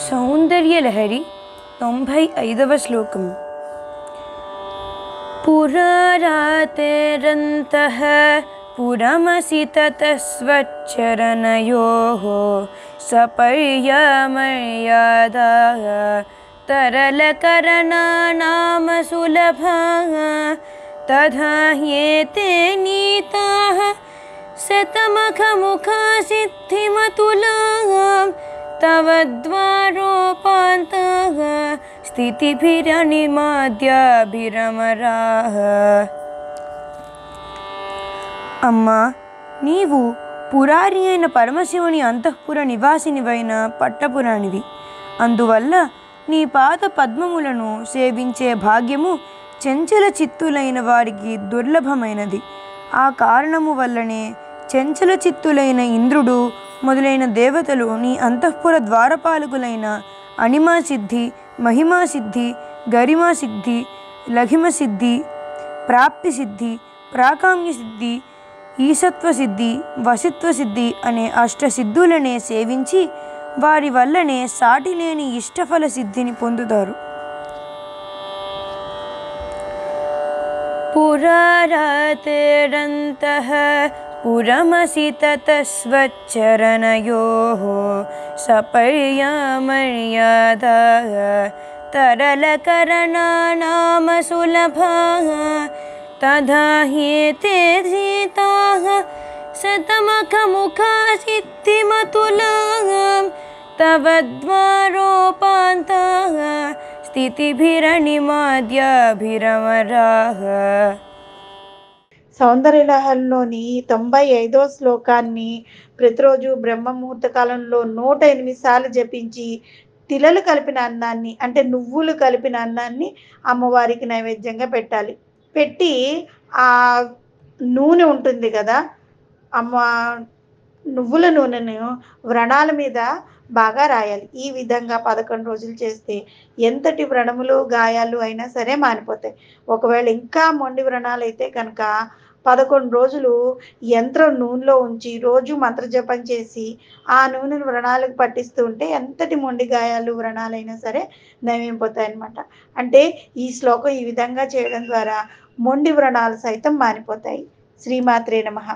సౌందర్యలహరి 95వ శ్లోకం. పురారాతేరంతః పురమసి తతస్వచ్చరణయోః సపర్యమర్యాదా తరళకరణానామ సులభః తథా హ్యేతే నీతాః శతమఖముఖసిద్ధిమతులాః తవ ద్వారోపాంతః స్థితిభిరనిమాద్యాభిరమరాః. అమ్మా, నీవు పురారి అయిన పరమశివుని అంతఃపుర నివాసినివైన పట్టపురాణివి. అందువల్ల నీ పాద పద్మములను సేవించే భాగ్యము చంచల చిత్తులైన వారికి దుర్లభమైనది. ఆ కారణము వల్లనే చంచల చిత్తులైన ఇంద్రుడు మొదలైన దేవతలు నీ అంతఃపుర ద్వారపాలకులైన అణిమాసిద్ధి, మహిమాసిద్ధి, గరిమాసిద్ధి, లఘిమసిద్ధి, ప్రాప్తిసిద్ధి, ప్రాకామ్యసిద్ధి, ఈశత్వసిద్ధి, వసిత్వసిద్ధి అనే అష్టసిద్ధులనే సేవించి వారి వల్లనే సాటిలేని ఇష్టఫల సిద్ధిని పొందుతారు. పురారాతేరంతః పురమసి తతస్వచ్చరణయోః సపర్యమర్యాదా తరళకరణానామ సులభః తథా హ్యేతే సీతాః శతమఖముఖసిద్ధిమతులాః తవ ద్వారోపాంతః స్థితిభిరనిమాద్యాభిరమరాః. సౌందర్యలహరిలోని 95వ శ్లోకాన్ని ప్రతిరోజు బ్రహ్మముహూర్త కాలంలో 108 సార్లు జపించి తిలలు కలిపిన అన్నాన్ని అంటే నువ్వులు కలిపిన అన్నాన్ని అమ్మవారికి నైవేద్యంగా పెట్టాలి. పెట్టి ఆ నూనె ఉంటుంది కదా, నువ్వుల నూనెను వ్రణాల మీద బాగా రాయాలి. ఈ విధంగా 11 రోజులు చేస్తే ఎంతటి వ్రణములు గాయాలు అయినా సరే మానిపోతాయి. ఒకవేళ ఇంకా మొండి వ్రణాలు అయితే కనుక 11 రోజులు యంత్రం నూనెలో ఉంచి రోజు మంత్రజపం చేసి ఆ నూనెను వ్రణాలకు పట్టిస్తూ ఉంటే ఎంతటి మొండి గాయాలు వ్రణాలైనా సరే నయమైపోతాయి అన్నమాట. అంటే ఈ శ్లోకం ఈ విధంగా చేయడం ద్వారా మొండి వ్రణాలు సైతం మానిపోతాయి. శ్రీమాత్రే నమః.